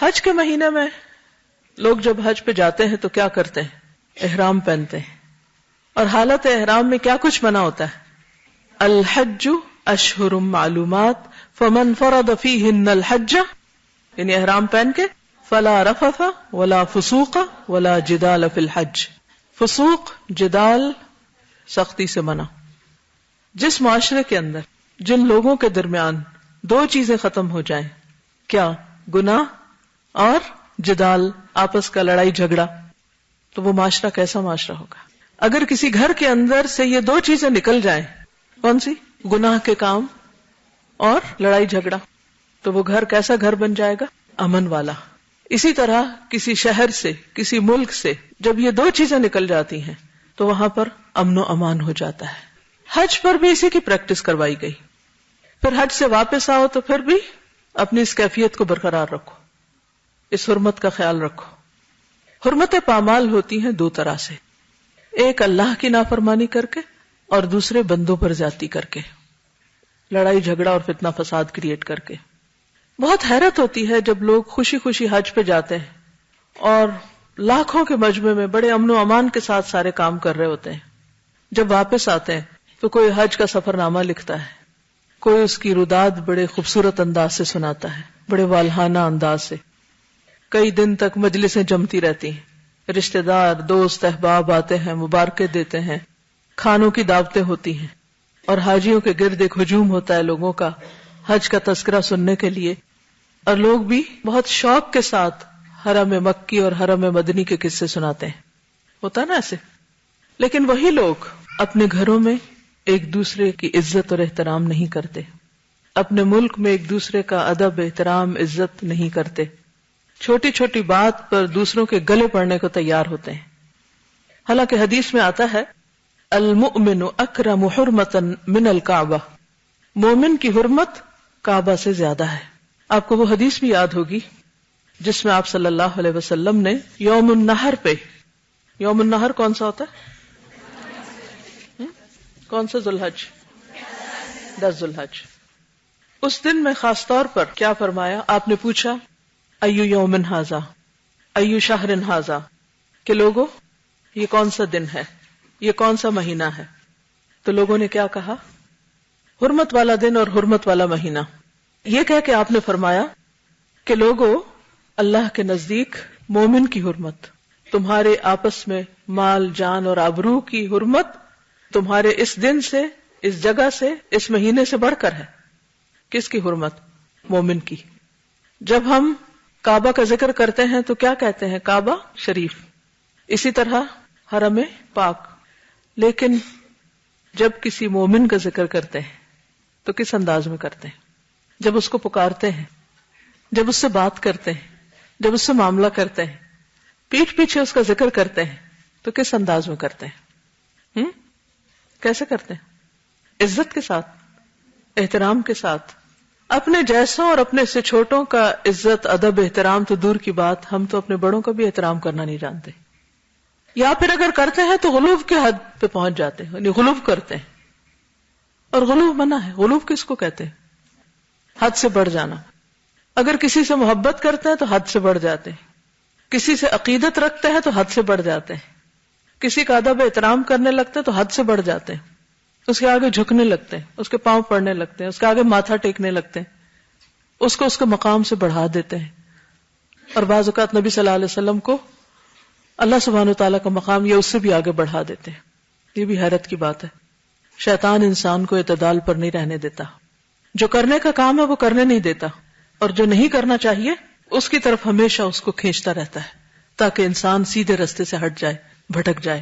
حج کے مہینے میں لوگ جب حج پہ جاتے ہیں تو کیا کرتے ہیں؟ احرام پہنتے ہیں، اور حالت احرام میں کیا کچھ منع ہوتا ہے؟ الحج اشہر معلومات فمن فرض فیہن الحج، یعنی احرام پہن کے فلا رفث ولا فسوق ولا جدال فی الحج، فسوق جدال سختی سے منع۔ جس معاشرے کے اندر جن لوگوں کے درمیان دو چیزیں ختم ہو جائیں، کیا؟ گناہ اور جدال، آپس کا لڑائی جھگڑا، تو وہ معاشرہ کیسا معاشرہ ہوگا؟ اگر کسی گھر کے اندر سے یہ دو چیزیں نکل جائیں، کون سی؟ گناہ کے کام اور لڑائی جھگڑا، تو وہ گھر کیسا گھر بن جائے گا؟ امن والا۔ اسی طرح کسی شہر سے، کسی ملک سے جب یہ دو چیزیں نکل جاتی ہیں تو وہاں پر امن و امان ہو جاتا ہے۔ حج پر بھی اسی کی پریکٹس کروائی گئی۔ پھر حج سے واپس آؤ تو پھر بھی اپنی اس کیفیت کو برقرار رکھو، اس حرمت کا خیال رکھو۔ حرمت پامال ہوتی ہیں دو طرح سے، ایک اللہ کی نافرمانی کر کے اور دوسرے بندوں پر زیادتی کر کے، لڑائی جھگڑا اور فتنہ فساد کریٹ کر کے۔ بہت حیرت ہوتی ہے جب لوگ خوشی خوشی حج پہ جاتے ہیں اور لاکھوں کے مجمع میں بڑے امن و امان کے ساتھ سارے کام کر رہے ہوتے ہیں، جب واپس آتے ہیں تو کوئی حج کا سفر نامہ لکھتا ہے، کوئی اس کی روداد بڑے خوبصورت انداز سے سناتا ہے، بڑے والہانہ انداز سے، کئی دن تک مجلسیں جمتی رہتی ہیں، رشتہ دار دوست احباب آتے ہیں، مبارکیں دیتے ہیں، کھانوں کی دعوتیں ہوتی ہیں، اور حاجیوں کے گرد ایک ہجوم ہوتا ہے لوگوں کا حج کا تذکرہ سننے کے لیے، اور لوگ بھی بہت شوق کے ساتھ حرم مکی اور حرم مدنی کے قصے سناتے ہیں، ہوتا نا ایسے۔ لیکن وہی لوگ اپنے گھروں میں ایک دوسرے کی عزت اور احترام نہیں کرتے، اپنے ملک میں ایک دوسرے کا ادب احترام عزت نہیں کرتے، چھوٹی چھوٹی بات پر دوسروں کے گلے پڑنے کو تیار ہوتے ہیں۔ حالانکہ حدیث میں آتا ہے المؤمن اکرم حرمتا من الکعبہ، مومن کی حرمت کعبہ سے زیادہ ہے۔ آپ کو وہ حدیث بھی یاد ہوگی جس میں آپ صلی اللہ علیہ وسلم نے یوم النحر پہ، یوم النحر کون سا ہوتا ہے؟ کون سا ذوالحج؟ 10 ذوالحج۔ اس دن میں خاص طور پر کیا فرمایا؟ آپ نے پوچھا ایو یوم ھذا ایو شہر ھذا، کہ لوگوں یہ کون سا دن ہے، یہ کون سا مہینہ ہے؟ تو لوگوں نے کیا کہا؟ حرمت والا دن اور حرمت والا مہینہ۔ یہ کہہ کے آپ نے فرمایا کہ لوگوں اللہ کے نزدیک مومن کی حرمت، تمہارے آپس میں مال جان اور آبرو کی حرمت تمہارے اس دن سے، اس جگہ سے، اس مہینے سے بڑھ کر ہے۔ کس کی حرمت؟ مومن کی۔ جب ہم کعبہ کا ذکر کرتے ہیں تو کیا کہتے ہیں؟ کعبہ شریف، اسی طرح حرم پاک۔ لیکن جب کسی مومن کا ذکر کرتے ہیں تو کس انداز میں کرتے ہیں؟ جب اس کو پکارتے ہیں، جب اس سے بات کرتے ہیں، جب اس سے معاملہ کرتے ہیں، پیٹھ پیچھے اس کا ذکر کرتے ہیں تو کس انداز میں کرتے ہیں؟ کیسے کرتے ہیں؟ عزت کے ساتھ، احترام کے ساتھ۔ اپنے جیسوں اور اپنے سے چھوٹوں کا عزت ادب احترام تو دور کی بات، ہم تو اپنے بڑوں کا بھی احترام کرنا نہیں جانتے، یا پھر اگر کرتے ہیں تو غلو کے حد پہ پہنچ جاتے ہیں، یعنی غلو کرتے ہیں، اور غلو منع ہے۔ غلو کس کو کہتے ہیں؟ حد سے بڑھ جانا۔ اگر کسی سے محبت کرتے ہیں تو حد سے بڑھ جاتے ہیں، کسی سے عقیدت رکھتے ہیں تو حد سے بڑھ جاتے ہیں، کسی کا ادب احترام کرنے لگتے ہیں تو حد سے بڑھ جاتے ہیں، اس کے آگے جھکنے لگتے ہیں، اس کے پاؤں پڑنے لگتے ہیں، اس کے آگے ماتھا ٹیکنے لگتے ہیں، اس کو اس کے مقام سے بڑھا دیتے ہیں۔ اور بعض اوقات نبی صلی اللہ علیہ وسلم کو اللہ سبحانہ وتعالیٰ کا مقام یا اس سے بھی آگے بڑھا دیتے ہیں۔ یہ بھی حیرت کی بات ہے۔ شیطان انسان کو اعتدال پر نہیں رہنے دیتا، جو کرنے کا کام ہے وہ کرنے نہیں دیتا، اور جو نہیں کرنا چاہیے اس کی طرف ہمیشہ اس کو کھینچتا رہتا ہے، تاکہ انسان سیدھے رستے سے ہٹ جائے، بھٹک جائے۔